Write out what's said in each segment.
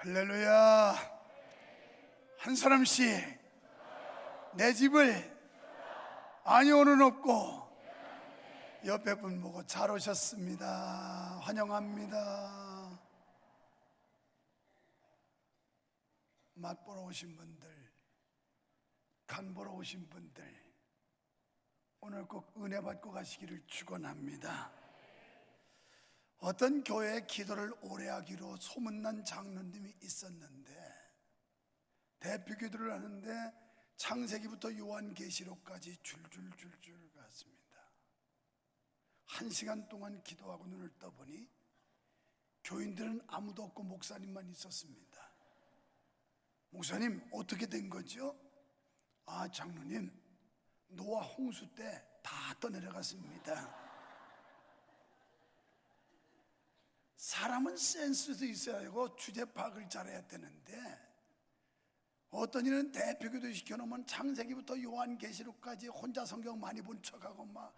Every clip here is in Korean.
할렐루야. 한 사람씩 내 집을 아니오는 없고 옆에 분 보고 잘 오셨습니다. 환영합니다. 맛보러 오신 분들, 간 보러 오신 분들, 오늘 꼭 은혜 받고 가시기를 축원합니다. 어떤 교회에 기도를 오래 하기로 소문난 장로님이 있었는데, 대표 기도를 하는데 창세기부터 요한계시록까지 줄줄줄줄 갔습니다. 1시간 동안 기도하고 눈을 떠보니 교인들은 아무도 없고 목사님만 있었습니다. 목사님, 어떻게 된 거죠? 아, 장로님, 노아 홍수 때 다 떠내려갔습니다. 사람은 센스도 있어야 하고 주제 파악을 잘해야 되는데, 어떤 이는 대표기도 시켜놓으면 창세기부터 요한계시록까지 혼자 성경 많이 본 척하고 막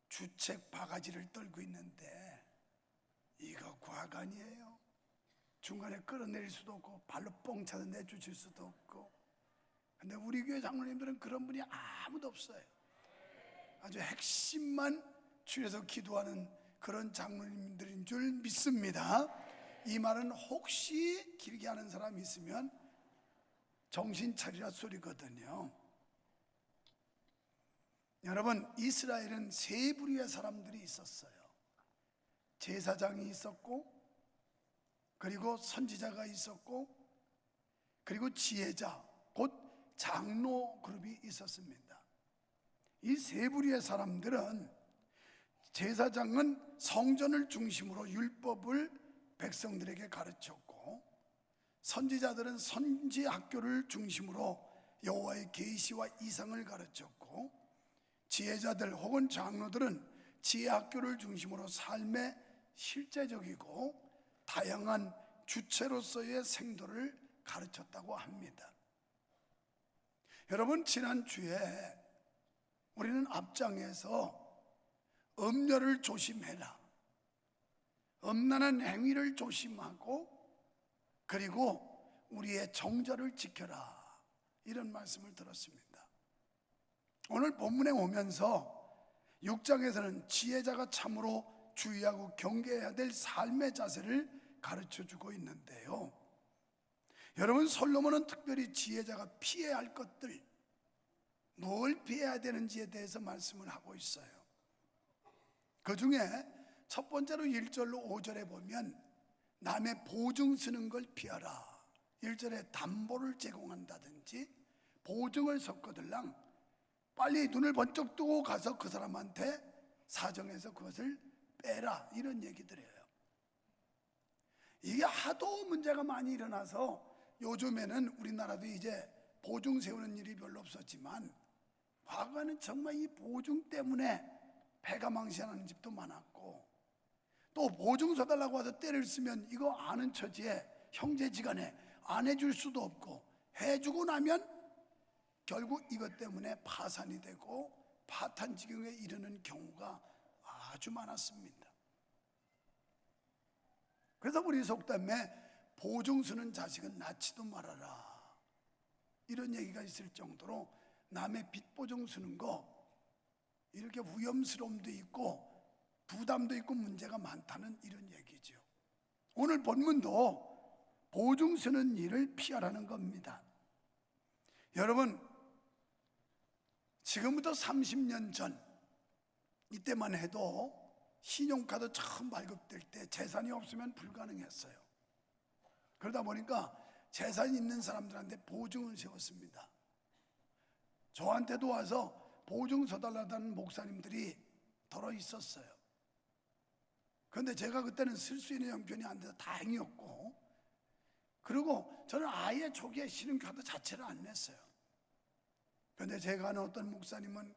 주책 바가지를 떨고 있는데, 이거 과간이에요. 중간에 끌어내릴 수도 없고 발로 뻥 차서 내주실 수도 없고. 근데 우리 교회 장로님들은 그런 분이 아무도 없어요. 아주 핵심만 추려서 기도하는 그런 장로님들인 줄 믿습니다. 이 말은 혹시 길게 하는 사람이 있으면 정신 차리라 소리거든요. 여러분, 이스라엘은 세 부류의 사람들이 있었어요. 제사장이 있었고, 그리고 선지자가 있었고, 그리고 지혜자, 곧 장로 그룹이 있었습니다. 이 세 부류의 사람들은, 제사장은 성전을 중심으로 율법을 백성들에게 가르쳤고, 선지자들은 선지 학교를 중심으로 여호와의 계시와 이상을 가르쳤고, 지혜자들 혹은 장로들은 지혜 학교를 중심으로 삶의 실제적이고 다양한 주체로서의 생도를 가르쳤다고 합니다. 여러분, 지난주에 우리는 앞장에서 음녀를 조심해라, 음란한 행위를 조심하고, 그리고 우리의 정절을 지켜라, 이런 말씀을 들었습니다. 오늘 본문에 오면서 6장에서는 지혜자가 참으로 주의하고 경계해야 될 삶의 자세를 가르쳐주고 있는데요, 여러분, 솔로몬은 특별히 지혜자가 피해야 할 것들, 뭘 피해야 되는지에 대해서 말씀을 하고 있어요. 그 중에 첫 번째로 1절로 5절에 보면 남의 보증 쓰는 걸 피하라. 1절에 담보를 제공한다든지 보증을 섞어들랑 빨리 눈을 번쩍 뜨고 가서 그 사람한테 사정해서 그것을 빼라, 이런 얘기들이에요. 이게 하도 문제가 많이 일어나서 요즘에는 우리나라도 이제 보증 세우는 일이 별로 없었지만, 과거에는 정말 이 보증 때문에 배가 망신하는 집도 많았고, 또 보증 서달라고 해서 때를 쓰면 이거 아는 처지에 형제지간에 안 해줄 수도 없고, 해주고 나면 결국 이것 때문에 파산이 되고 파탄 지경에 이르는 경우가 아주 많았습니다. 그래서 우리 속담에 보증 쓰는 자식은 낳지도 말아라, 이런 얘기가 있을 정도로 남의 빚 보증 쓰는 거 이렇게 위험스러움도 있고 부담도 있고 문제가 많다는 이런 얘기죠. 오늘 본문도 보증 쓰는 일을 피하라는 겁니다. 여러분, 지금부터 30년 전 이때만 해도 신용카드 처음 발급될 때 재산이 없으면 불가능했어요. 그러다 보니까 재산이 있는 사람들한테 보증을 세웠습니다. 저한테도 와서 보증 서달라는 목사님들이 덜어 있었어요. 그런데 제가 그때는 쓸 수 있는 형편이 안 돼서 다행이었고, 그리고 저는 아예 초기에 신용카드 자체를 안 냈어요. 그런데 제가 아는 어떤 목사님은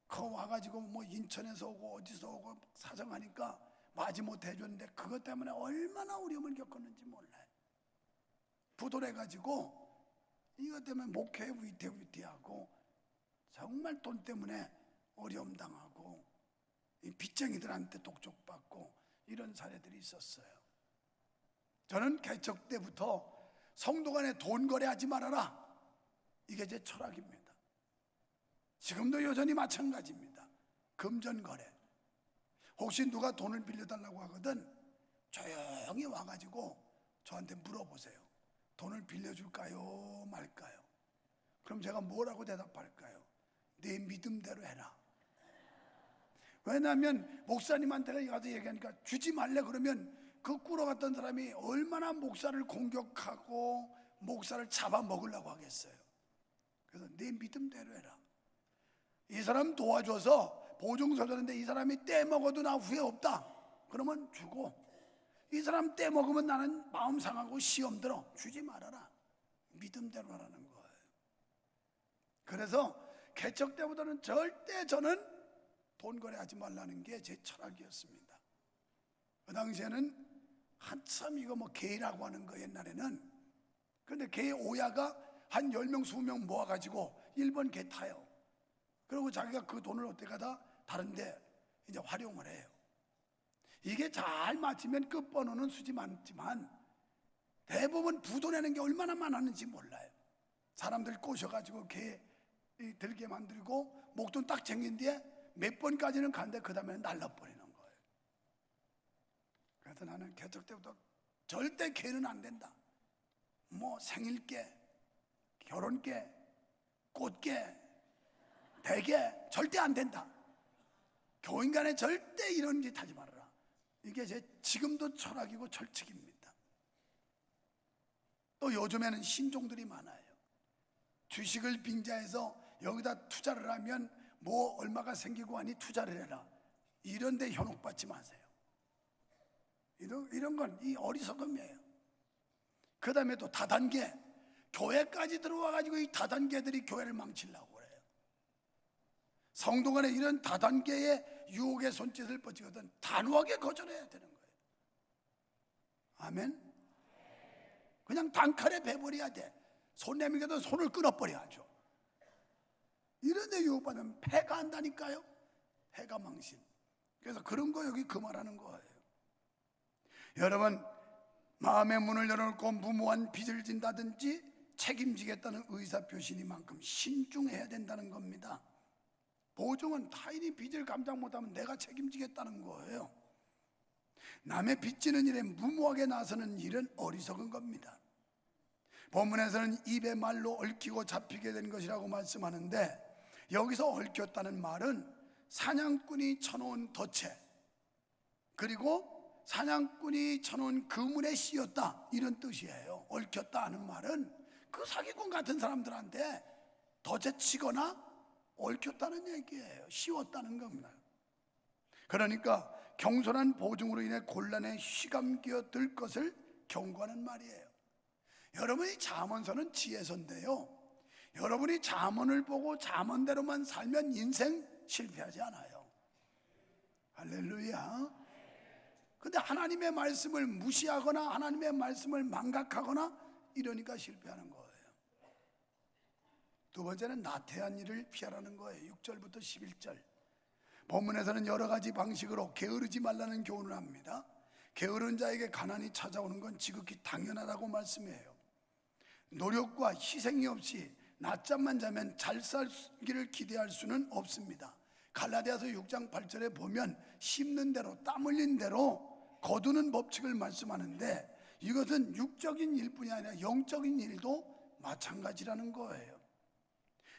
거 와가지고 뭐 인천에서 오고 어디서 오고 사정하니까 마지못해 해줬는데, 그것 때문에 얼마나 어려움을 겪었는지 몰라요. 부도래가지고 이것 때문에 목회에 위태위태하고 정말 돈 때문에 어려움 당하고 이 빚쟁이들한테 독촉받고 이런 사례들이 있었어요. 저는 개척 때부터 성도 간에 돈 거래하지 말아라, 이게 제 철학입니다. 지금도 여전히 마찬가지입니다. 금전 거래. 혹시 누가 돈을 빌려달라고 하거든 조용히 와가지고 저한테 물어보세요. 돈을 빌려줄까요 말까요? 그럼 제가 뭐라고 대답할까요? 내 믿음대로 해라. 왜냐하면 목사님한테 가서 얘기하니까 주지 말래 그러면 그 꾸러갔던 사람이 얼마나 목사를 공격하고 목사를 잡아먹으려고 하겠어요. 그래서 내 믿음대로 해라. 이 사람 도와줘서 보증서 줬는데 이 사람이 떼먹어도 나 후회 없다 그러면 주고, 이 사람 떼먹으면 나는 마음 상하고 시험 들어, 주지 말아라. 믿음대로 하라는 거예요. 그래서 개척 때보다는 절대 저는 돈 거래하지 말라는 게 제 철학이었습니다. 그 당시에는 한참 이거 뭐 개라고 하는 거 옛날에는. 근데 개 오야가 한 10명 20명 모아가지고 1번 개 타요. 그리고 자기가 그 돈을 어떻게하다 다른데 이제 활용을 해요. 이게 잘 맞으면 끝번호는 수지 많지만 대부분 부도 내는 게 얼마나 많았는지 몰라요. 사람들 꼬셔가지고 개 들게 만들고 목돈 딱 챙긴 뒤에 몇 번까지는 간데 그 다음에 날라버리는 거예요. 그래서 나는 개척 때부터 절대 개는 안 된다. 뭐 생일개, 결혼개, 꽃개, 대개 절대 안 된다. 교인 간에 절대 이런 짓 하지 말아라. 이게 제 지금도 철학이고 철칙입니다. 또 요즘에는 신종들이 많아요. 주식을 빙자해서 여기다 투자를 하면 뭐 얼마가 생기고 하니 투자를 해라, 이런 데 현혹받지 마세요. 이런 건 이 어리석음이에요. 그 다음에 또 다단계, 교회까지 들어와가지고 이 다단계들이 교회를 망치려고 그래요. 성도 간에 이런 다단계의 유혹의 손짓을 뻗치거든 단호하게 거절해야 되는 거예요. 아멘. 그냥 단칼에 베버려야 돼. 손 내밀게도 손을 끊어버려야죠. 이런 데 유혹받으면 패가 한다니까요. 패가 망신. 그래서 그런 거 여기 그 말하는 거예요. 여러분, 마음의 문을 열어놓고 무모한 빚을 진다든지 책임지겠다는 의사표시니만큼 신중해야 된다는 겁니다. 보증은 타인이 빚을 감당 못하면 내가 책임지겠다는 거예요. 남의 빚지는 일에 무모하게 나서는 일은 어리석은 겁니다. 본문에서는 입의 말로 얽히고 잡히게 된 것이라고 말씀하는데, 여기서 얽혔다는 말은 사냥꾼이 쳐놓은 덫에, 그리고 사냥꾼이 쳐놓은 그물에 씌었다, 이런 뜻이에요. 얽혔다 하는 말은 그 사기꾼 같은 사람들한테 덫에 치거나 얽혔다는 얘기예요. 씌웠다는 겁니다. 그러니까 경솔한 보증으로 인해 곤란에 휘감겨 들 것을 경고하는 말이에요. 여러분이 잠언서는 지혜서인데요, 여러분이 잠언을 보고 잠언대로만 살면 인생 실패하지 않아요. 할렐루야. 근데 하나님의 말씀을 무시하거나 하나님의 말씀을 망각하거나 이러니까 실패하는 거예요. 두 번째는 나태한 일을 피하라는 거예요. 6절부터 11절 본문에서는 여러 가지 방식으로 게으르지 말라는 교훈을 합니다. 게으른 자에게 가난이 찾아오는 건 지극히 당연하다고 말씀해요. 노력과 희생이 없이 낮잠만 자면 잘 살기를 기대할 수는 없습니다. 갈라디아서 6장 8절에 보면 심는 대로 땀 흘린 대로 거두는 법칙을 말씀하는데, 이것은 육적인 일뿐이 아니라 영적인 일도 마찬가지라는 거예요.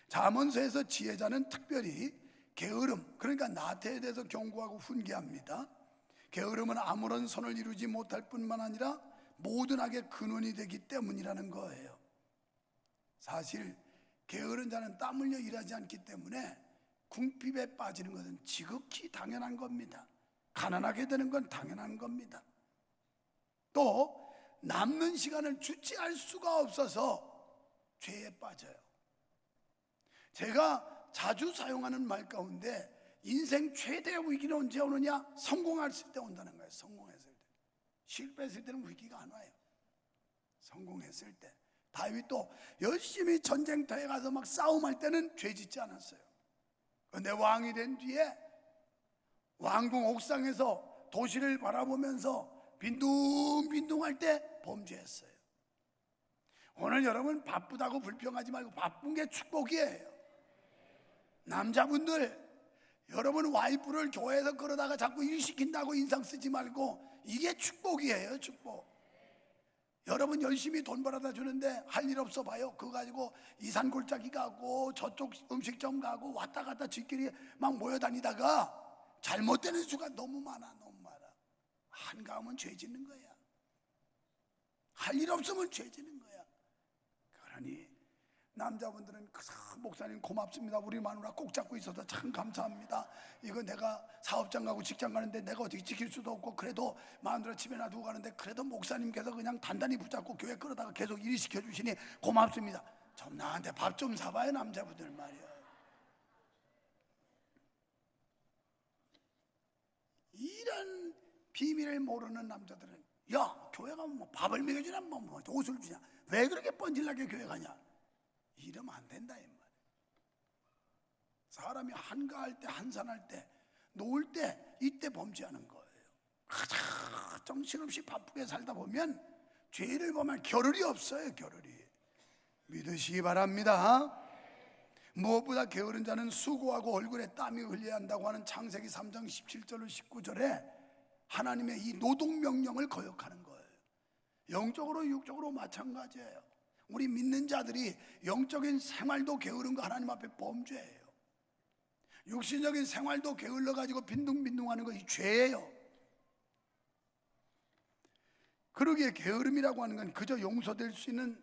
잠언서에서 지혜자는 특별히 게으름, 그러니까 나태에 대해서 경고하고 훈계합니다. 게으름은 아무런 선을 이루지 못할 뿐만 아니라 모든 악의 근원이 되기 때문이라는 거예요. 사실 게으른 자는 땀 흘려 일하지 않기 때문에 궁핍에 빠지는 것은 지극히 당연한 겁니다. 가난하게 되는 건 당연한 겁니다. 또 남는 시간을 주체할 수가 없어서 죄에 빠져요. 제가 자주 사용하는 말 가운데 인생 최대의 위기는 언제 오느냐? 성공했을 때 온다는 거예요. 성공했을 때. 실패했을 때는 위기가 안 와요. 성공했을 때. 다윗도 열심히 전쟁터에 가서 막 싸움할 때는 죄 짓지 않았어요. 그런데 왕이 된 뒤에 왕궁 옥상에서 도시를 바라보면서 빈둥빈둥할 때 범죄했어요. 오늘 여러분 바쁘다고 불평하지 말고 바쁜 게 축복이에요. 남자분들, 여러분 와이프를 교회에서 끌어다가 자꾸 일 시킨다고 인상 쓰지 말고 이게 축복이에요. 축복. 여러분 열심히 돈 벌어다 주는데 할 일 없어 봐요. 그거 가지고 이산골짜기 가고 저쪽 음식점 가고 왔다 갔다 지끼리 막 모여다니다가 잘못되는 수가 너무 많아. 한가하면 죄 짓는 거야. 할 일 없으면 죄 짓는 거야. 그러니 남자분들은 목사님 고맙습니다. 우리 마누라 꼭 잡고 있어서 참 감사합니다. 이거 내가 사업장 가고 직장 가는데 내가 어떻게 지킬 수도 없고 그래도 마누라 집에 놔두고 가는데 그래도 목사님께서 그냥 단단히 붙잡고 교회 끌어다가 계속 일 시켜주시니 고맙습니다. 좀 나한테 밥 좀 사봐요. 남자분들 말이야. 이런 비밀을 모르는 남자들은 야 교회 가면 뭐 밥을 먹여주냐 뭐 옷을 주냐 왜 그렇게 뻔질나게 교회 가냐 이러면 안 된다 이 말이야. 사람이 한가할 때 한산할 때 놓을 때 이때 범죄하는 거예요. 정신없이 바쁘게 살다 보면 죄를 범할 겨를이 없어요. 겨를이. 믿으시기 바랍니다. 무엇보다 게으른 자는 수고하고 얼굴에 땀이 흘려야 한다고 하는 창세기 3장 17절 19절에 하나님의 이 노동명령을 거역하는 거예요. 영적으로 육적으로 마찬가지예요. 우리 믿는 자들이 영적인 생활도 게으른 거 하나님 앞에 범죄예요. 육신적인 생활도 게을러가지고 빈둥빈둥하는 것이 죄예요. 그러기에 게으름이라고 하는 건 그저 용서될 수 있는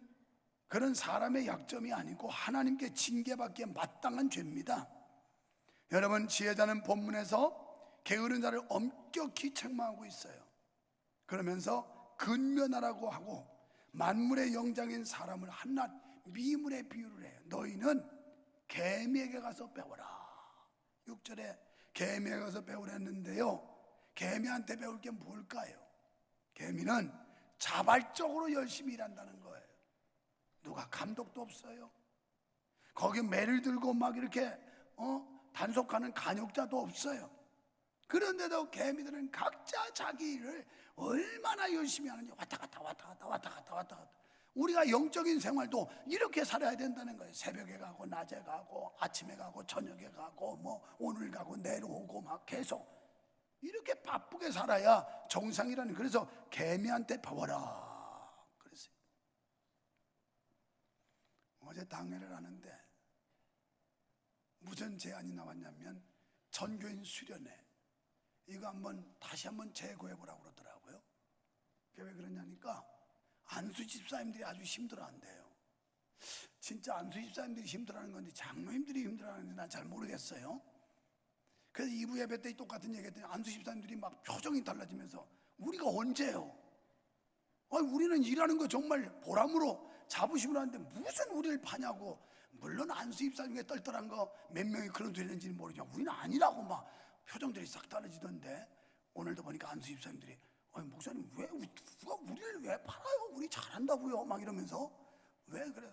그런 사람의 약점이 아니고 하나님께 징계받기에 마땅한 죄입니다. 여러분 지혜자는 본문에서 게으른 자를 엄격히 책망하고 있어요. 그러면서 근면하라고 하고 만물의 영장인 사람을 한낱 미물에 비유를 해요. 너희는 개미에게 가서 배워라. 6절에 개미에게 가서 배우라 했는데요, 개미한테 배울 게 뭘까요? 개미는 자발적으로 열심히 일한다는 거예요. 누가 감독도 없어요. 거기 매를 들고 막 이렇게 단속하는 간역자도 없어요. 그런데도 개미들은 각자 자기 일을 얼마나 열심히 하느냐. 왔다 갔다 왔다 갔다 왔다 갔다 왔다 갔다. 우리가 영적인 생활도 이렇게 살아야 된다는 거예요. 새벽에 가고 낮에 가고 아침에 가고 저녁에 가고 뭐 오늘 가고 내일 오고 막 계속 이렇게 바쁘게 살아야 정상이라는. 그래서 개미한테 배워라 그랬어요. 어제 당회를 하는데 무슨 제안이 나왔냐면 전교인 수련회 이거 다시 한번 재고해 보라고 그러더라고요. 왜 그러냐니까 안수 집사님들이 아주 힘들어한대요. 진짜 안수 집사님들이 힘들어하는 건지 장로님들이 힘들어하는 건지 난 잘 모르겠어요. 그래서 2부 예배 때 똑같은 얘기 했더니 안수 집사님들이 막 표정이 달라지면서 우리가 언제요? 우리는 일하는 거 정말 보람으로 자부심으로 하는데 무슨 우리를 파냐고. 물론 안수 집사님의 떨떨한 거 몇 명이 그런 소리 했는지는 모르지만 우리는 아니라고 막 표정들이 싹 달라지던데, 오늘도 보니까 안수 집사님들이 목사님 왜 누가 우리를 왜 팔아요? 우리 잘한다고요 막 이러면서 왜 그래?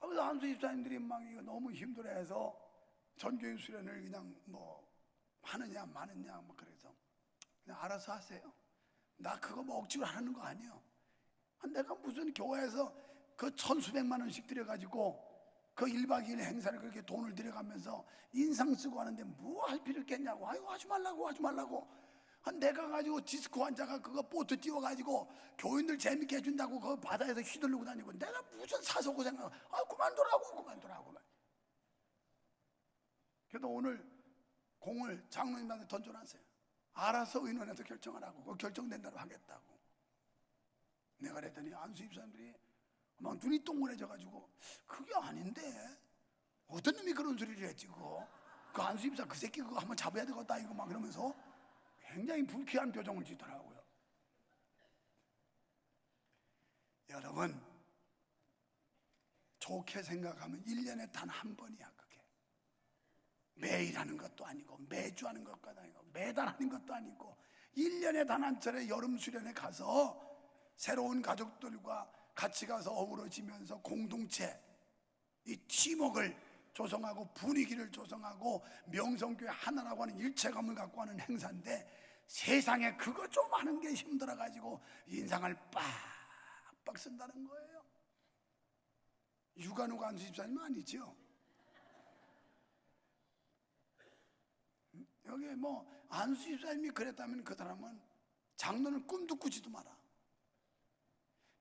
그래서 안수 집사님들이 막 이거 너무 힘들어해서 전교인 수련을 그냥 뭐 하느냐 마느냐 막 그래서 그냥 알아서 하세요. 나 그거 뭐 억지로 하는 거 아니에요. 내가 무슨 교회에서 그 천수백만 원씩 들여가지고 그 1박 2일 행사를 그렇게 돈을 들여가면서 인상 쓰고 하는데 뭐 할 필요 있겠냐고. 아이고 하지 말라고. 내가 가지고 디스코 환자가 그거 보트 띄워가지고 교인들 재밌게 해준다고 그 바다에서 휘둘르고 다니고 내가 무슨 사서 고생하고 그만두라고. 그래도 오늘 공을 장로님한테 던져놨어요. 알아서 의논해서 결정하라고. 그거 결정된 대로 하겠다고. 내가 그랬더니 안수 집사님들이 막 눈이 동그래져가지고 그게 아닌데 어떤 놈이 그런 소리를 했지 그 안수 집사 그 새끼 그거 한번 잡아야 되겠다 이거 막 그러면서 굉장히 불쾌한 표정을 짓더라고요. 여러분 좋게 생각하면 1년에 단 한 번이야. 그게 매일 하는 것도 아니고 매주 하는 것도 아니고 매달 하는 것도 아니고 1년에 단 한 차례 여름 수련회 가서 새로운 가족들과 같이 가서 어우러지면서 공동체 이 팀워크를 조성하고 분위기를 조성하고 명성교회 하나라고 하는 일체감을 갖고 하는 행사인데 세상에 그거 좀 하는 게 힘들어가지고 인상을 빡빡 쓴다는 거예요. 유관욱 안수 집사님 아니죠? 여기 뭐 안수 집사님이 그랬다면 그 사람은 장로는 꿈도 꾸지도 마라.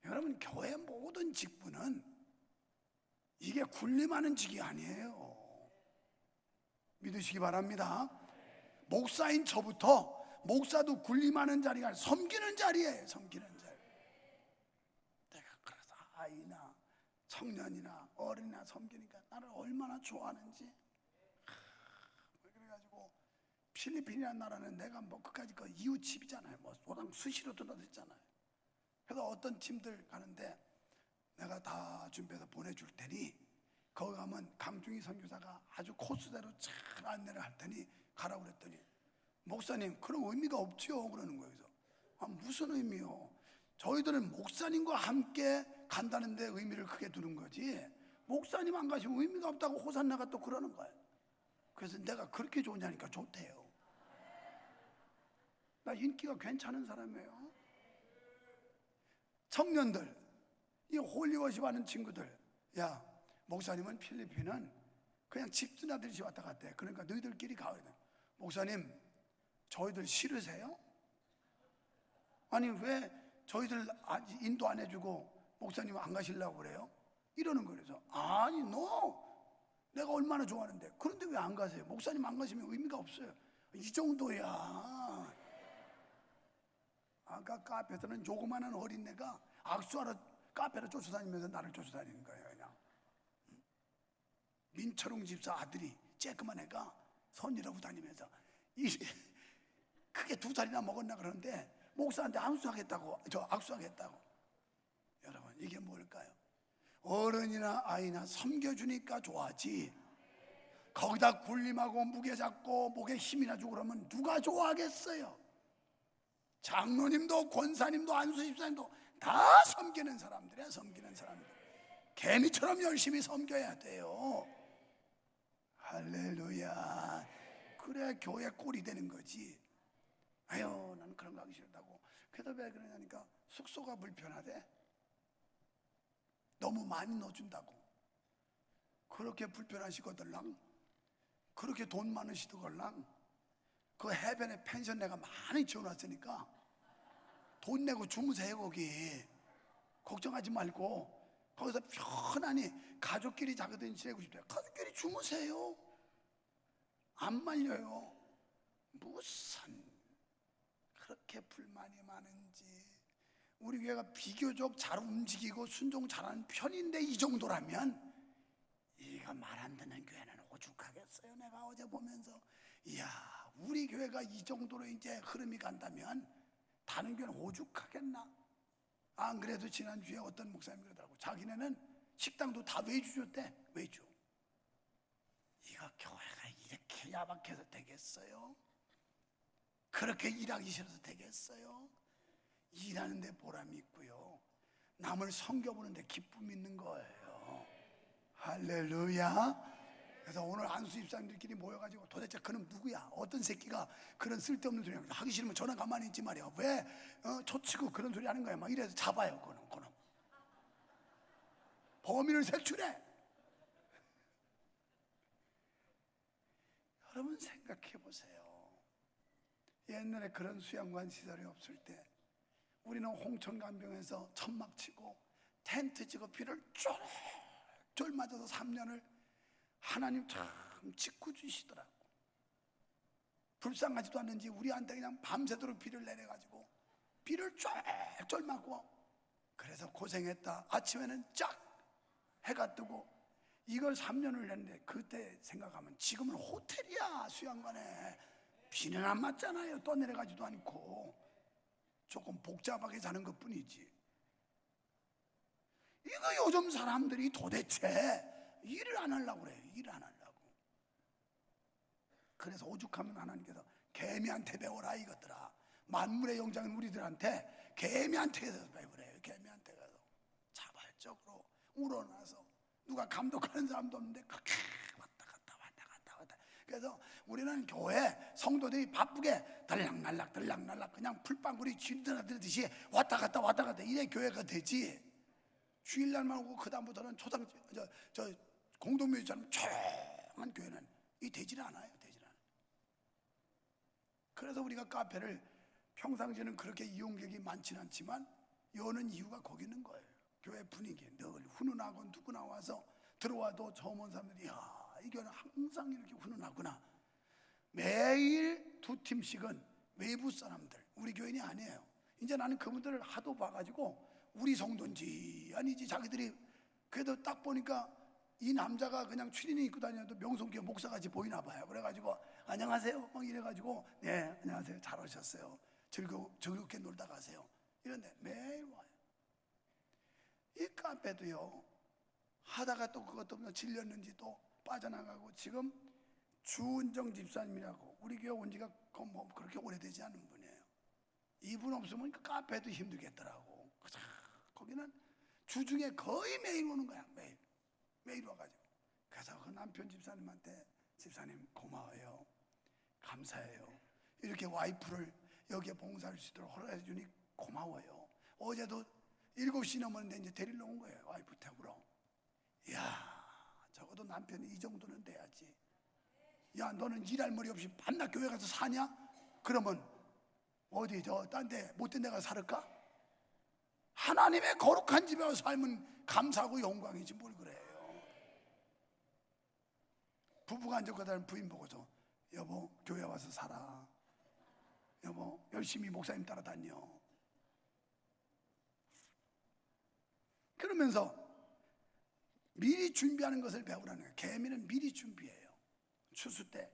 여러분, 교회 모든 직분은 이게 군림하는 직이 아니에요. 믿으시기 바랍니다. 목사인 저부터 목사도 군림하는 자리가 아니라 섬기는 자리예요. 섬기는 자리. 내가 그래서 아이나 청년이나 어린이나 섬기니까 나를 얼마나 좋아하는지. 그래가지고 필리핀이라는 나라는 내가 뭐 끝까지 그 이웃집이잖아요. 뭐 소당 수시로 들어댔잖아요. 그래서 어떤 팀들 가는데 내가 다 준비해서 보내줄 테니 거기 가면 강중희 선교사가 아주 코스대로 잘 안내를 할 테니 가라고 그랬더니, 목사님 그런 의미가 없지요 그러는 거예요. 그래서 무슨 의미요? 저희들은 목사님과 함께 간다는데 의미를 크게 두는 거지, 목사님 안 가시면 의미가 없다고 호산나가 또 그러는 거예요. 그래서 내가 그렇게 좋냐니까 좋대요. 나 인기가 괜찮은 사람이에요. 청년들, 이 홀리워십 하는 친구들, 야, 목사님은 필리핀은 그냥 집주나들이 왔다 갔대. 그러니까 너희들끼리 가야 돼. 목사님, 저희들 싫으세요? 아니 왜 저희들 인도 안 해주고 목사님 안 가시려고 그래요? 이러는 거예요. 그래서 아니 너 내가 얼마나 좋아하는데 그런데 왜 안 가세요? 목사님 안 가시면 의미가 없어요. 이 정도야. 아까 카페에서는 조그마한 어린애가 악수하러 카페를 쫓아다니면서 나를 쫓아다니는 거예요. 그냥 민철웅 집사 아들이 쬐끄만 애가 손이라고 다니면서 크게 2살이나 먹었나 그러는데 목사한테 악수하겠다고. 여러분, 이게 뭘까요? 어른이나 아이나 섬겨주니까 좋아하지, 거기다 군림하고 무게 잡고 목에 힘이나 주고 그러면 누가 좋아하겠어요? 장로님도 권사님도 안수집사님도 다 섬기는 사람들이야. 섬기는 사람들. 개미처럼 열심히 섬겨야 돼요. 할렐루야. 그래야 교회 꼴이 되는 거지. 아유, 나는 그런 거 하기 싫다고. 그래서 왜 그러냐니까 숙소가 불편하대. 너무 많이 넣어준다고. 그렇게 불편하시거들랑, 그렇게 돈 많으시더걸랑, 그 해변에 펜션 내가 많이 지어놨으니까 돈 내고 주무세요. 거기 걱정하지 말고 거기서 편안히 가족끼리 자거든 지내고 싶대요. 가족끼리 주무세요. 안 말려요. 무슨 그렇게 불만이 많은지. 우리 교회가 비교적 잘 움직이고 순종 잘하는 편인데 이 정도라면 이거 말 안 듣는 교회는 오죽하겠어요. 내가 어제 보면서 이야, 우리 교회가 이 정도로 이제 흐름이 간다면 다른 교회는 오죽하겠나. 안 그래도 지난주에 어떤 목사님이 그러더라고. 자기네는 식당도 다 외주 줬대. 외주. 이거 교회가 이렇게 야박해서 되겠어요? 그렇게 일하기 싫어서 되겠어요? 일하는데 보람이 있고요, 남을 섬겨보는데 기쁨이 있는 거예요. 할렐루야. 그래서 오늘 안수 집사님들끼리 모여가지고 도대체 그놈 누구야? 어떤 새끼가 그런 쓸데없는 소리 하기 싫으면 저는 가만히 있지 말이야. 왜 초치고 그런 소리 하는 거야? 막 이래서 잡아요. 그놈 범인을 색출해. 여러분 생각해 보세요. 옛날에 그런 수양관 시설이 없을 때 우리는 홍천간병에서 천막 치고 텐트 치고 비를 쫄쫄 맞아서 3년을 하나님 참 지켜주시더라고. 불쌍하지도 않는지 우리한테 그냥 밤새도록 비를 내려가지고 비를 쫄쫄 맞고, 그래서 고생했다. 아침에는 쫙 해가 뜨고 이걸 3년을 했는데, 그때 생각하면 지금은 호텔이야. 수양관에 비는 안 맞잖아요. 떠내려가지도 않고 조금 복잡하게 자는 것 뿐이지. 이거 요즘 사람들이 도대체 일을 안 하려고 그래요. 일을 안 하려고. 그래서 오죽하면 하나님께서 개미한테 배워라 이것들아. 만물의 영장인 우리들한테 개미한테 가서 배우래요. 개미한테 가서 자발적으로 우러나서, 누가 감독하는 사람도 없는데 그렇게 왔다 갔다. 그래서 우리는 교회 성도들이 바쁘게 들락날락 그냥 풀방울이 쥐들어들듯이 왔다 갔다 이래 교회가 되지. 주일날만 오고 그 다음부터는 저 공동묘지처럼 조용한 교회는 이 되질 않아요. 그래서 우리가 카페를 평상시에는 그렇게 이용객이 많지는 않지만 여는 이유가 거기 있는 거예요. 교회 분위기 늘 훈훈하고 누구나 와서 들어와도 처음 온 사람들이 이 교회는 항상 이렇게 훈훈하구나. 매일 2팀씩은 외부 사람들, 우리 교인이 아니에요. 이제 나는 그분들을 하도 봐가지고 우리 성도인지 아니지 자기들이 그래도 딱 보니까 이 남자가 그냥 추리닝 입고 다녀도 명성교회 목사같이 보이나 봐요. 그래가지고 안녕하세요 막 이래가지고 네 안녕하세요 잘 오셨어요 즐겁게 놀다 가세요 이런데 매일 와요. 이 카페도요 하다가 또 그것도 질렸는지 또 빠져나가고 지금 주은정 집사님이라고 우리 교회 온 지가 뭐 그렇게 오래되지 않은 분이에요. 이분 없으면 그 카페도 힘들겠더라고. 거기는 주중에 거의 매일 오는 거야. 매일 와가지고. 그래서 그 남편 집사님한테 집사님 고마워요 감사해요 이렇게 와이프를 여기에 봉사할 수 있도록 허락해 주니 고마워요. 어제도 7시 넘었는데 이제 데리러 온 거예요. 와이프 태우러. 이야 적어도 남편이 이 정도는 돼야지. 야 너는 일할 머리 없이 밤낮 교회 가서 사냐? 그러면 어디 딴 데 못된 데 가서 살을까? 하나님의 거룩한 집에 와서 살면 감사하고 영광이지 뭘 그래요. 부부가 앉았거든. 부인 보고서 여보 교회 와서 살아. 여보 열심히 목사님 따라다녀. 그러면서 미리 준비하는 것을 배우라는 거예요. 개미는 미리 준비해요. 추수 때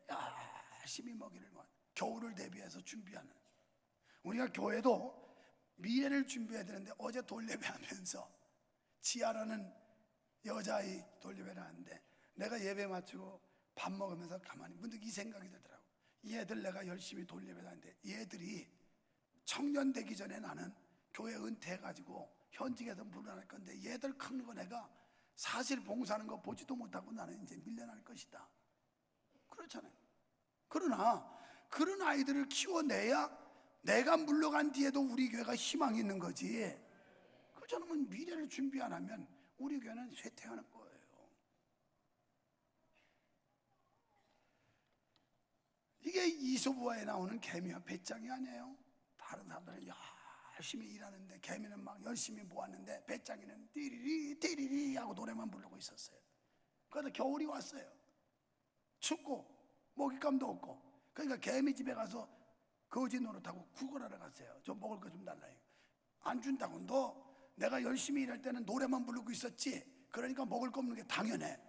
열심히 먹이를 모아 겨울을 대비해서 준비하는. 우리가 교회도 미래를 준비해야 되는데 어제 돌예배 하면서 지아라는 여자아이 돌예배를 하는데 내가 예배 마치고 밥 먹으면서 가만히 문득 이 생각이 들더라고. 얘들 내가 열심히 돌예배를 하는데 얘들이 청년 되기 전에 나는 교회 은퇴해가지고 현직에서 물러날 건데 얘들 크는 거 내가 사실 봉사하는 거 보지도 못하고 나는 이제 밀려날 것이다. 그렇잖아요. 그러나 그런 아이들을 키워내야 내가 물러간 뒤에도 우리 교회가 희망이 있는 거지. 그렇잖아요. 미래를 준비 안 하면 우리 교회는 쇠퇴하는 거예요. 이게 이소부화에 나오는 개미와 배짱이 아니에요. 다른 사람들은 열심히 일하는데 개미는 막 열심히 모았는데 배짱이는 띠리리 띠리리 하고 노래만 부르고 있었어요. 그래서 겨울이 왔어요. 춥고 먹잇감도 없고 그러니까 개미 집에 가서 거지 노릇하고 구걸하러 갔어요. 저 먹을 거 좀 달라. 안 준다고. 너 내가 열심히 일할 때는 노래만 부르고 있었지. 그러니까 먹을 거 없는 게 당연해.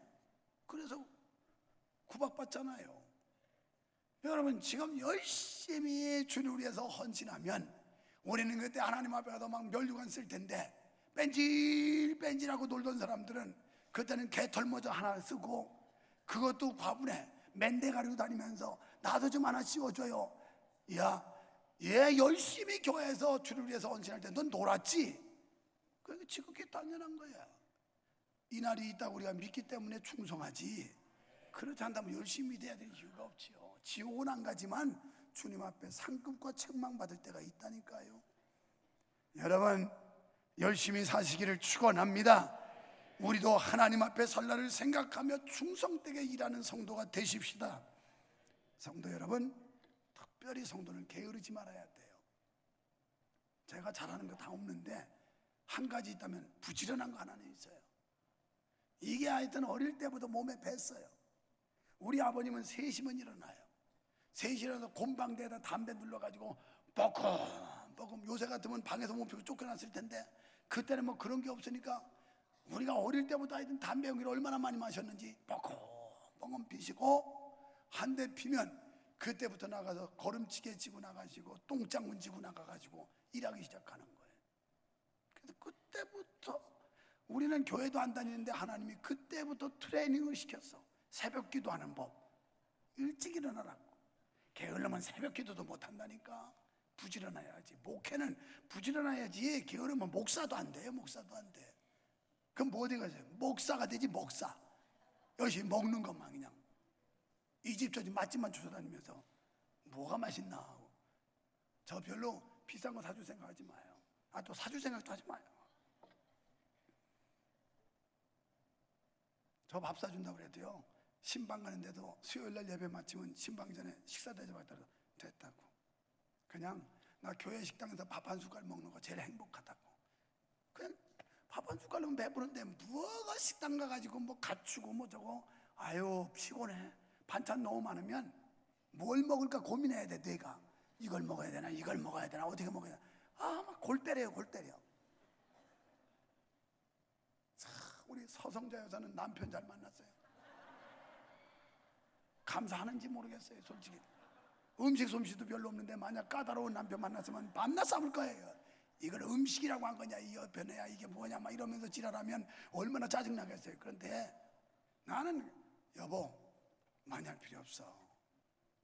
그래서 구박받잖아요. 여러분 지금 열심히 주를 위해서 헌신하면 우리는 그때 하나님 앞에 가서 막 면류관 쓸 텐데 뺀질뺀질하고 놀던 사람들은 그때는 개털모자 하나 쓰고 그것도 과분해 맨대 가리고 다니면서 나도 좀 하나 씌워줘요. 야, 얘 열심히 교회에서 주를 위해서 헌신할 때 넌 놀았지? 그게 지극히 당연한 거야. 이 날이 있다고 우리가 믿기 때문에 충성하지. 그렇지 않다면 열심히 돼야 될 이유가 없지요. 지옥은 안 가지만 주님 앞에 상급과 책망받을 때가 있다니까요. 여러분 열심히 사시기를 축원합니다. 우리도 하나님 앞에 설 날을 생각하며 충성되게 일하는 성도가 되십시다. 성도 여러분, 특별히 성도는 게으르지 말아야 돼요. 제가 잘하는 거 다 없는데 한 가지 있다면 부지런한 거 하나는 있어요. 이게 하여튼 어릴 때부터 몸에 뱄어요. 우리 아버님은 3시면 일어나요. 3시 일어나서 곰방대에다 담배 눌러가지고 뻐끔뻐끔 요새 같으면 방에서 못 피우고 쫓겨났을 텐데 그때는 뭐 그런 게 없으니까 우리가 어릴 때부터 하여튼 담배 연기를 얼마나 많이 마셨는지 뻐끔뻐끔 피시고 한 대 피면 그때부터 나가서 걸음치게 지고 나가시고 똥장군 지고 나가가지고 일하기 시작하는 거예요. 그래서 그때부터 우리는 교회도 안 다니는데 하나님이 그때부터 트레이닝을 시켰어. 새벽 기도하는 법 일찍 일어나라고. 게으르면 새벽 기도도 못 한다니까. 부지런해야지. 목회는 부지런해야지. 게으르면 목사도 안 돼요. 목사도 안 돼. 그럼 뭐 어디 가세요? 목사가 되지. 목사 열심히 먹는 것만 그냥 이 집 저 집 맛집만 쫓아다니면서 뭐가 맛있나 하고. 저 별로 비싼 거 사줄 생각하지 마요. 또 사줄 생각도 하지 마요. 저 밥 사준다고 그래도요, 신방 가는데도 수요일날 예배 마치면 신방 전에 식사 대접하더라도 됐다고. 그냥 나 교회 식당에서 밥 한 숟갈 먹는 거 제일 행복하다고. 그냥 밥 한 숟갈은 배부른데 뭐가 식당 가가지고 뭐 갖추고 뭐 저거. 아유 피곤해. 반찬 너무 많으면 뭘 먹을까 고민해야 돼. 내가 이걸 먹어야 되나 이걸 먹어야 되나 어떻게 먹어야 되나. 막 골 때려요, 골 때려. 참, 우리 서성자 여사는 남편 잘 만났어요. 감사하는지 모르겠어요, 솔직히. 음식 솜씨도 별로 없는데 만약 까다로운 남편 만났으면 밤낮 싸울 거예요. 이걸 음식이라고 한 거냐, 이 옆에야 이게 뭐냐 막 이러면서 지랄하면 얼마나 짜증나겠어요. 그런데 나는 여보 많이 할 필요 없어.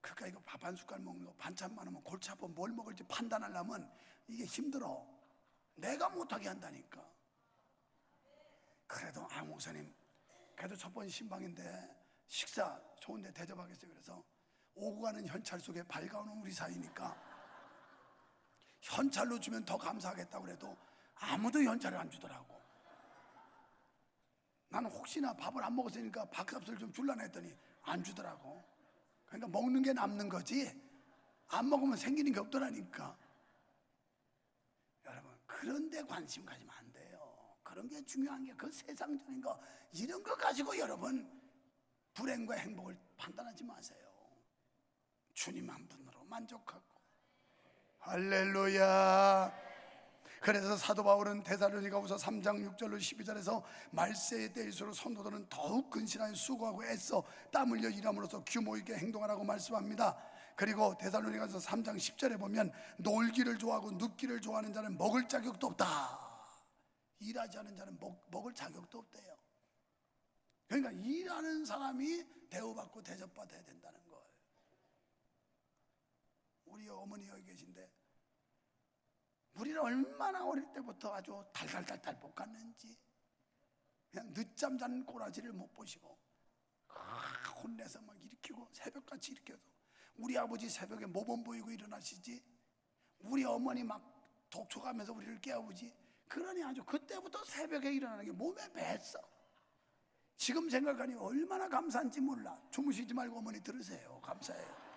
그러니까 이거 밥 한 숟갈 먹는 거 반찬 많으면 골치 아파. 뭘 먹을지 판단하려면 이게 힘들어. 내가 못하게 한다니까. 그래도 목사님 그래도 첫 번째 신방인데 식사 좋은데 대접하겠어요. 그래서 오고 가는 현찰 속에 밝아오는 우리 사이니까 현찰로 주면 더 감사하겠다고 그래도 아무도 현찰을 안 주더라고. 나는 혹시나 밥을 안 먹었으니까 밥값을 좀 줄라나 했더니 안 주더라고. 그러니까 먹는 게 남는 거지 안 먹으면 생기는 게 없더라니까. 여러분 그런 데 관심 가지면 안 돼요. 그런 게 중요한 게 그 세상적인 거 이런 거 가지고 여러분 불행과 행복을 판단하지 마세요. 주님 한 분으로 만족하고. 할렐루야. 그래서 사도 바울은 데살로니가후서 3장 6절로 12절에서 말세에 대해서로 성도들은 더욱 근신하여 수고하고 애써 땀 흘려 일함으로써 규모 있게 행동하라고 말씀합니다. 그리고 데살로니가서 3장 10절에 보면 놀기를 좋아하고 눕기를 좋아하는 자는 먹을 자격도 없다. 일하지 않은 자는 먹을 자격도 없대요. 그러니까 일하는 사람이 대우받고 대접받아야 된다는 거예요. 우리 어머니 여기 계신데 우리를 얼마나 어릴 때부터 아주 달달달달 볶았는지. 그냥 늦잠 자는 꼬라지를 못 보시고 혼내서 막 일으키고 새벽같이 일으켜서 우리 아버지 새벽에 모범 보이고 일어나시지. 우리 어머니 막 독촉하면서 우리를 깨우지. 그러니 아주 그때부터 새벽에 일어나는 게 몸에 뱄어. 지금 생각하니 얼마나 감사한지 몰라. 주무시지 말고 어머니 들으세요. 감사해요.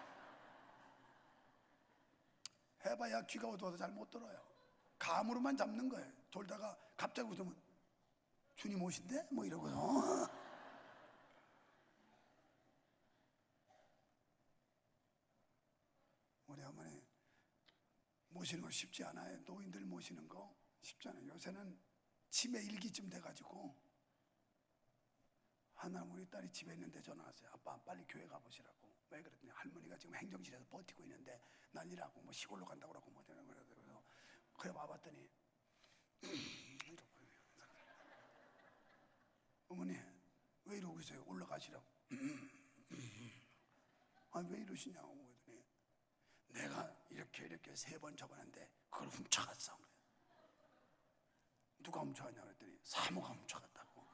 해봐야 귀가 어두워서 잘 못 들어요. 감으로만 잡는 거예요. 돌다가 갑자기 웃으면 주님 오신대? 뭐 이러고요. 우리 어머니 모시는 거 쉽지 않아요. 노인들 모시는 거 쉽지 않아요. 요새는 치매 일기쯤 돼가지고 하나 우리 딸이 집에 있는데 전화 왔어요. 아빠 빨리 교회 가보시라고. 왜 그랬더니 할머니가 지금 행정실에서 버티고 있는데 난리라고 뭐 시골로 간다고 그러고 뭐 되는 거라서. 그래 와봤더니 어머니 왜 이러고 있어요? 올라가시라고. 아니 왜 이러시냐고 그랬더니 내가 이렇게 3번 접었는데 그걸 훔쳐갔어. 누가 훔쳐갔냐 그랬더니 사모가 훔쳐갔다고.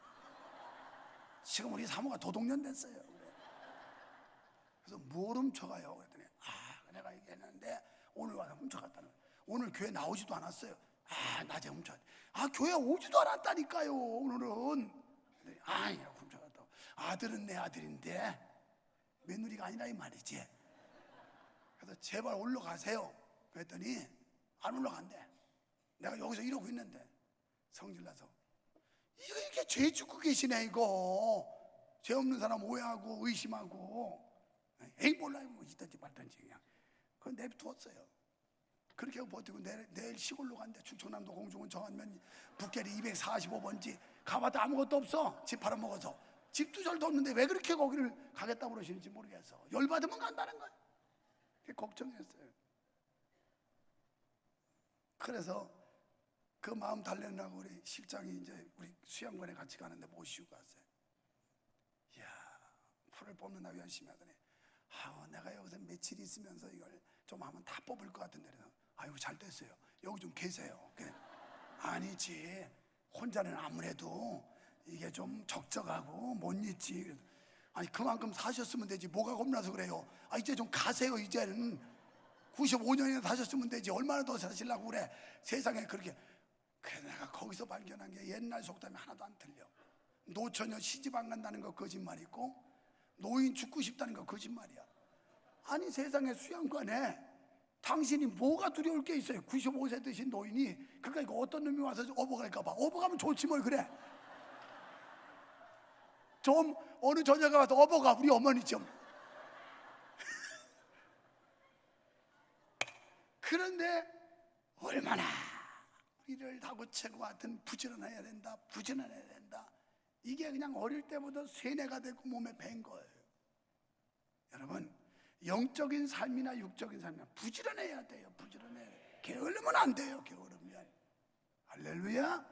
지금 우리 사모가 도둑년 됐어요. 그래. 그래서 뭘 훔쳐가요? 그랬더니 내가 얘기했는데 오늘 와서 훔쳐갔다는 거예요. 오늘 교회 나오지도 않았어요. 낮에 훔쳐갔다. 교회 오지도 않았다니까요. 오늘은. 훔쳐갔다고. 아들은 내 아들인데 며느리가 아니라 이 말이지. 그래서 제발 올라가세요. 그랬더니 안 올라간대. 내가 여기서 이러고 있는데 성질나서 이거 이렇게 죄 짓고 계시네 이거. 죄 없는 사람 오해하고 의심하고 에이 몰라요 뭐 있든지 말든지 그냥 그건 내비두었어요. 그렇게 하고 버티고 내일 시골로 간대. 충청남도 공중은 정안면 북계리 245번지 가봐도 아무것도 없어. 집 팔아먹어서 집도 절도 없는데 왜 그렇게 거기를 가겠다고 그러시는지 모르겠어. 열받으면 간다는 거야. 걱정했어요. 그래서 그 마음 달래려고 우리 실장이 이제 우리 수양관에 같이 가는데 모시고 갔어요. 이야 풀을 뽑는다고 열심히 하더니 내가 여기서 며칠 있으면서 이걸 좀 하면 다 뽑을 것 같은데. 그래서 아이고 잘 됐어요. 여기 좀 계세요. 아니지 혼자는 아무래도 이게 좀 적적하고 못 있지. 아니 그만큼 사셨으면 되지 뭐가 겁나서 그래요. 아 이제 좀 가세요. 이제는 95년이나 사셨으면 되지 얼마나 더 사시려고 그래. 세상에 그렇게. 그래 내가 거기서 발견한 게 옛날 속담이 하나도 안 틀려. 노처녀 시집 안 간다는 거 거짓말이고 노인 죽고 싶다는 거 거짓말이야. 아니 세상에 수양관에 당신이 뭐가 두려울 게 있어요. 95세 드신 노인이. 그러니까 이거 어떤 놈이 와서 업어갈까 봐. 업어가면 좋지 뭘 그래. 좀 어느 저녀가 와서 업어가 우리 어머니 좀. 그런데 얼마나 우리를 다구치고 하여튼 부지런해야 된다 부지런해야 된다. 이게 그냥 어릴 때부터 세뇌가 되고 몸에 밴 거예요. 여러분 영적인 삶이나 육적인 삶이나 부지런해야 돼요. 부지런해야 돼요. 게으르면 안 돼요. 게으르면 할렐루야.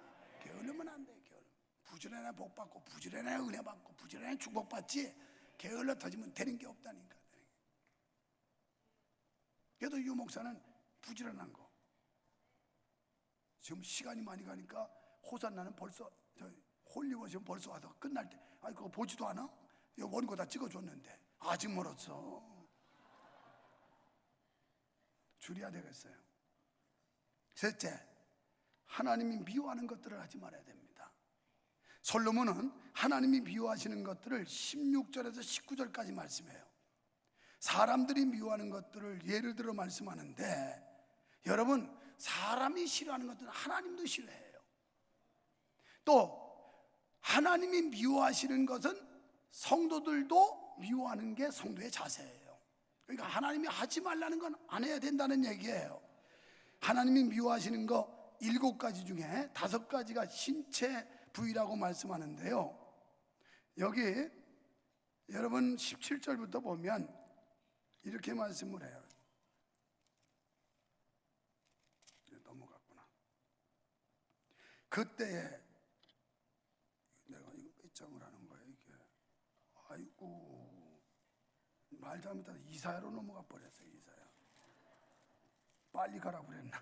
게으르면 안 돼요. 부지런해 복 받고 부지런해 은혜 받고 부지런해 축복 받지 게을러 터지면 되는 게 없다니까. 그래도 유 목사는 부지런한 거. 지금 시간이 많이 가니까 호산나는 벌써 홀리워시는 벌써 와서 끝날 때 아니 그거 보지도 않아? 이거 원고 다 찍어줬는데 아직 멀었어. 줄여야 되겠어요. 셋째, 하나님이 미워하는 것들을 하지 말아야 됩니다. 솔로몬은 하나님이 미워하시는 것들을 16절에서 19절까지 말씀해요. 사람들이 미워하는 것들을 예를 들어 말씀하는데 여러분 사람이 싫어하는 것들은 하나님도 싫어해요. 또 하나님이 미워하시는 것은 성도들도 미워하는 게 성도의 자세예요. 그러니까 하나님이 하지 말라는 건 안 해야 된다는 얘기예요. 하나님이 미워하시는 거 7가지 중에 5가지가 신체 부위라고 말씀하는데요. 여기 여러분 17절부터 보면 이렇게 말씀을 해요. 넘어갔구나. 그때에 내가 이거 몇 장을 하는 거야 이게. 아이고 말 잘못해서 이사야로 넘어가 버렸어요. 이사야 빨리 가라고 그랬나.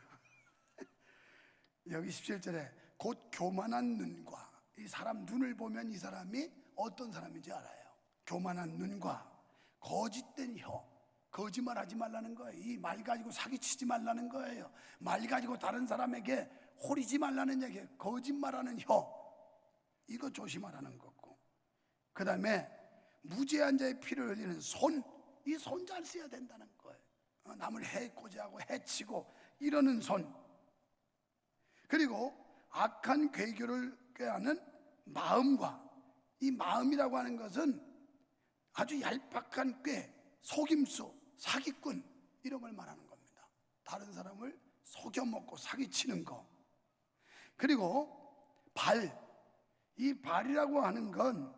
여기 17절에 곧 교만한 눈과 이 사람 눈을 보면 이 사람이 어떤 사람인지 알아요. 교만한 눈과 거짓된 혀. 거짓말 하지 말라는 거예요. 이 말 가지고 사기치지 말라는 거예요. 말 가지고 다른 사람에게 호리지 말라는 얘기예요. 거짓말하는 혀 이거 조심하라는 거고, 그 다음에 무죄한 자의 피를 흘리는 손, 이 손 잘 써야 된다는 거예요. 남을 해코지하고 해치고 이러는 손, 그리고 악한 괴교를 꾀하는 마음과, 이 마음이라고 하는 것은 아주 얄팍한 꾀, 속임수, 사기꾼 이런 걸 말하는 겁니다. 다른 사람을 속여먹고 사기치는 거. 그리고 발, 이 발이라고 하는 건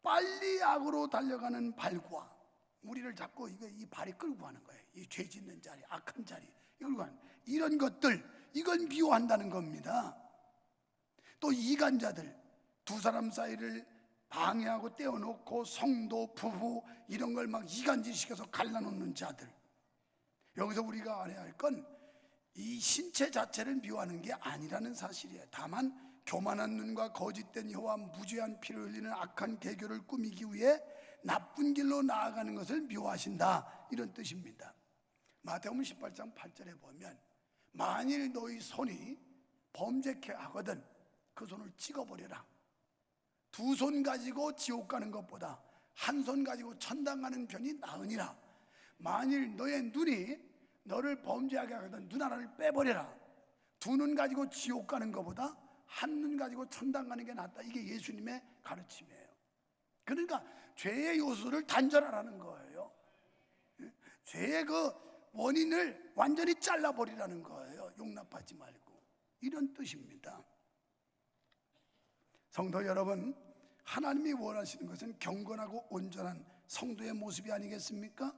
빨리 악으로 달려가는 발과 우리를 자꾸 이 발이 끌고 가는 거예요. 이 죄 짓는 자리, 악한 자리 이걸 가는, 이런 것들, 이걸 미워한다는 겁니다. 또 이간자들, 두 사람 사이를 방해하고 떼어놓고 성도, 부부 이런 걸 막 이간질시켜서 갈라놓는 자들. 여기서 우리가 알아야 할 건 이 신체 자체를 미워하는 게 아니라는 사실이에요. 다만 교만한 눈과 거짓된 혀와 무죄한 피를 흘리는 악한 계교를 꾸미기 위해 나쁜 길로 나아가는 것을 미워하신다, 이런 뜻입니다. 마태복음 18장 8절에 보면 만일 너희 손이 범죄케 하거든 그 손을 찍어버려라. 두 손 가지고 지옥 가는 것보다 한 손 가지고 천당 가는 편이 나으니라. 만일 너의 눈이 너를 범죄하게 하거든 눈 하나를 빼버려라. 두 눈 가지고 지옥 가는 것보다 한 눈 가지고 천당 가는 게 낫다. 이게 예수님의 가르침이에요. 그러니까 죄의 요소를 단절하라는 거예요. 죄의 그 원인을 완전히 잘라버리라는 거예요. 용납하지 말고, 이런 뜻입니다. 성도 여러분, 하나님이 원하시는 것은 경건하고 온전한 성도의 모습이 아니겠습니까?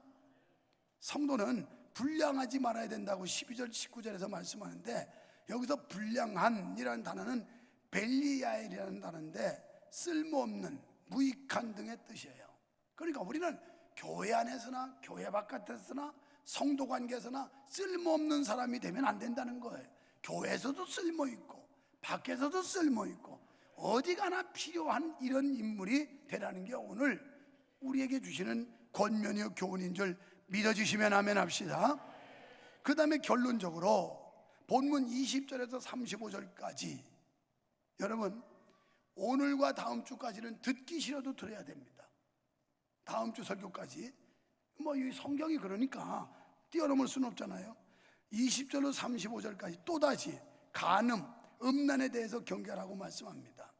성도는 불량하지 말아야 된다고 12절 19절에서 말씀하는데, 여기서 불량한이라는 단어는 벨리야엘이라는 단어인데 쓸모없는, 무익한 등의 뜻이에요. 그러니까 우리는 교회 안에서나 교회 바깥에서나 성도 관계에서나 쓸모없는 사람이 되면 안 된다는 거예요. 교회에서도 쓸모있고 밖에서도 쓸모있고 어디 가나 필요한 이런 인물이 되라는 게 오늘 우리에게 주시는 권면이요 교훈인 줄 믿어주시면 아멘 합시다. 그 다음에 결론적으로 본문 20절에서 35절까지 여러분 오늘과 다음 주까지는 듣기 싫어도 들어야 됩니다. 다음 주 설교까지 이 성경이 그러니까 뛰어넘을 수는 없잖아요. 20절로 35절까지 또다시 간음, 음란에 대해서 경계하라고 말씀합니다.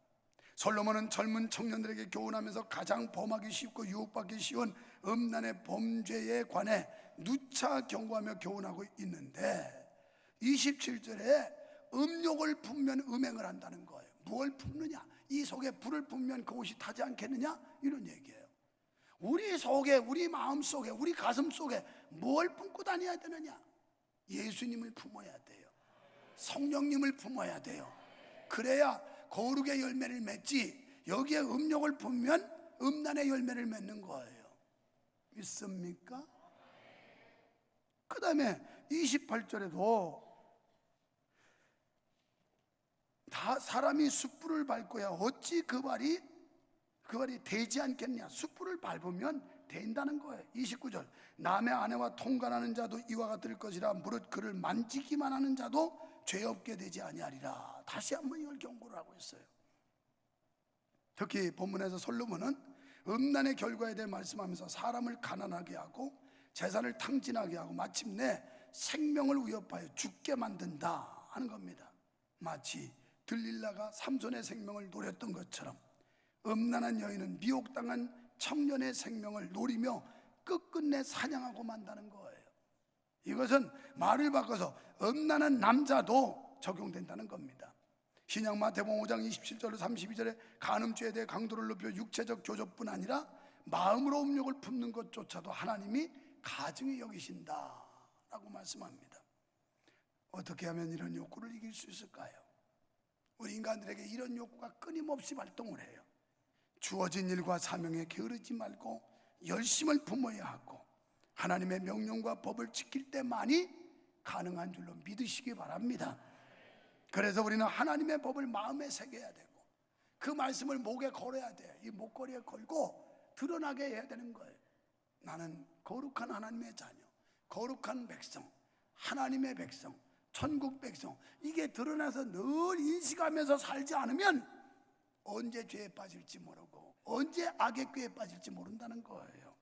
솔로몬은 젊은 청년들에게 교훈하면서 가장 범하기 쉽고 유혹받기 쉬운 음란의 범죄에 관해 누차 경고하며 교훈하고 있는데 27절에 음욕을 품면 음행을 한다는 거예요. 무엇을 품느냐? 이 속에 불을 품면 그것이 타지 않겠느냐? 이런 얘기예요. 우리 속에, 우리 마음 속에, 우리 가슴 속에 뭘 품고 다녀야 되느냐? 예수님을 품어야 돼요. 성령님을 품어야 돼요. 그래야 거룩의 열매를 맺지, 여기에 음욕을 품으면 음란의 열매를 맺는 거예요. 믿습니까? 그 다음에 28절에도 다 사람이 숯불을 밟고야 어찌 그 발이 되지 않겠냐? 숯불을 밟으면 된다는 거예요. 29절 남의 아내와 통관하는 자도 이와 같을 것이라 무릇 그를 만지기만 하는 자도 죄 없게 되지 아니하리라. 다시 한번 이걸 경고를 하고 있어요. 특히 본문에서 솔로몬은 음란의 결과에 대해 말씀하면서 사람을 가난하게 하고 재산을 탕진하게 하고 마침내 생명을 위협하여 죽게 만든다 하는 겁니다. 마치 들릴라가 삼손의 생명을 노렸던 것처럼 음란한 여인은 미혹당한 청년의 생명을 노리며 끝끝내 사냥하고 만다는 거예요. 이것은 말을 바꿔서 음란한 남자도 적용된다는 겁니다. 신약 마태복음 5장 27절로 32절에 간음죄에 대해 강도를 높여 육체적 교조뿐 아니라 마음으로 음욕을 품는 것조차도 하나님이 가증히 여기신다 라고 말씀합니다. 어떻게 하면 이런 욕구를 이길 수 있을까요? 우리 인간들에게 이런 욕구가 끊임없이 발동을 해요. 주어진 일과 사명에 게으르지 말고 열심을 품어야 하고 하나님의 명령과 법을 지킬 때만이 가능한 줄로 믿으시기 바랍니다. 그래서 우리는 하나님의 법을 마음에 새겨야 되고 그 말씀을 목에 걸어야 돼요. 이 목걸이에 걸고 드러나게 해야 되는 거예요. 나는 거룩한 하나님의 자녀, 거룩한 백성, 하나님의 백성, 천국 백성, 이게 드러나서 늘 인식하면서 살지 않으면 언제 죄에 빠질지 모르고 언제 악의 꾀에 빠질지 모른다는 거예요.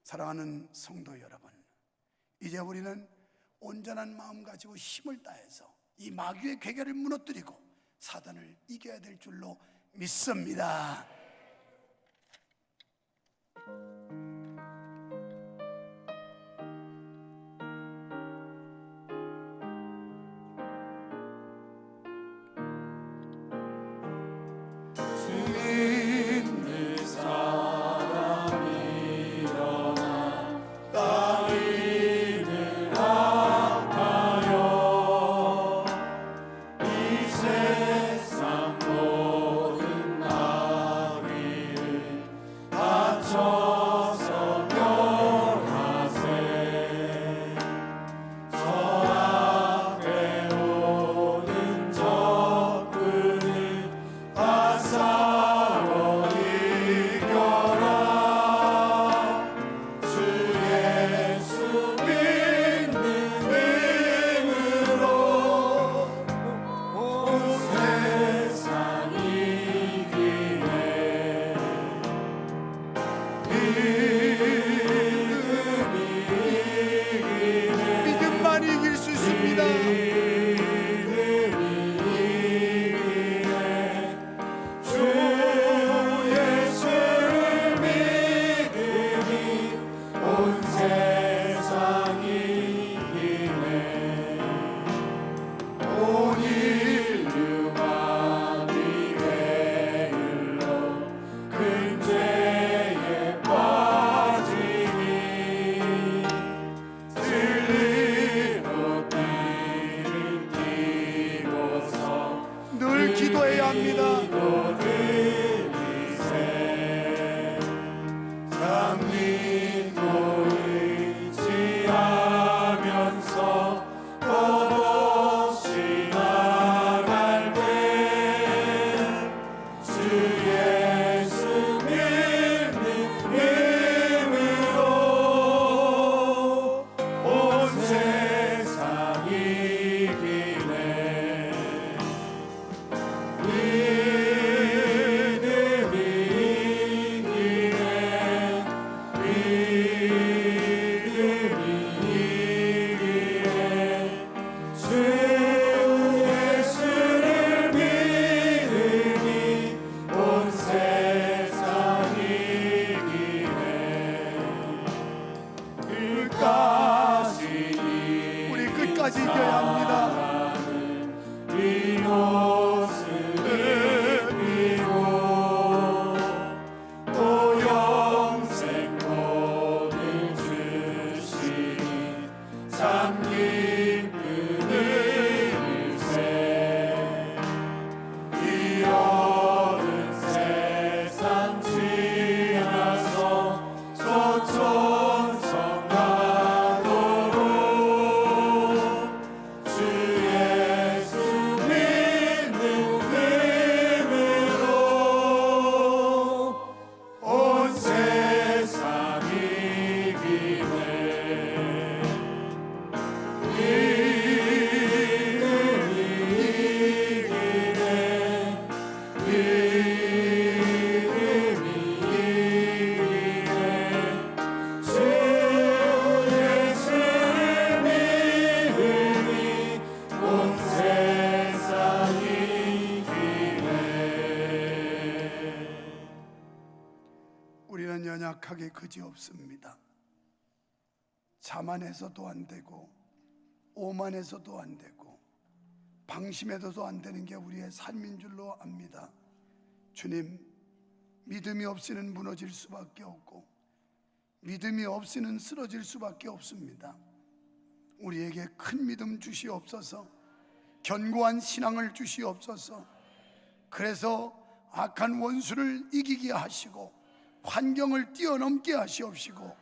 사랑하는 성도 여러분, 이제 우리는 온전한 마음 가지고 힘을 다해서 이 마귀의 괴계를 무너뜨리고 사단을 이겨야 될 줄로 믿습니다. 저 우리는 연약하게 그지없습니다. 자만해서도 안 되고 오만해서도 안 되고 방심해서도 안 되는 게 우리의 삶인 줄로 압니다. 주님, 믿음이 없이는 무너질 수밖에 없고 믿음이 없이는 쓰러질 수밖에 없습니다. 우리에게 큰 믿음 주시옵소서. 견고한 신앙을 주시옵소서. 그래서 악한 원수를 이기게 하시고 환경을 뛰어넘게 하시옵시고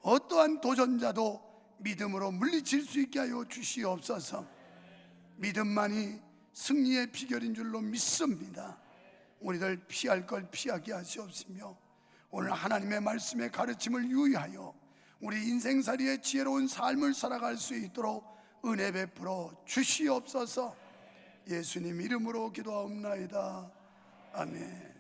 어떠한 도전자도 믿음으로 물리칠 수 있게 하여 주시옵소서. 믿음만이 승리의 비결인 줄로 믿습니다. 우리들 피할 걸 피하게 하시옵시며 오늘 하나님의 말씀의 가르침을 유의하여 우리 인생살이의 지혜로운 삶을 살아갈 수 있도록 은혜 베풀어 주시옵소서. 예수님 이름으로 기도하옵나이다. 아멘.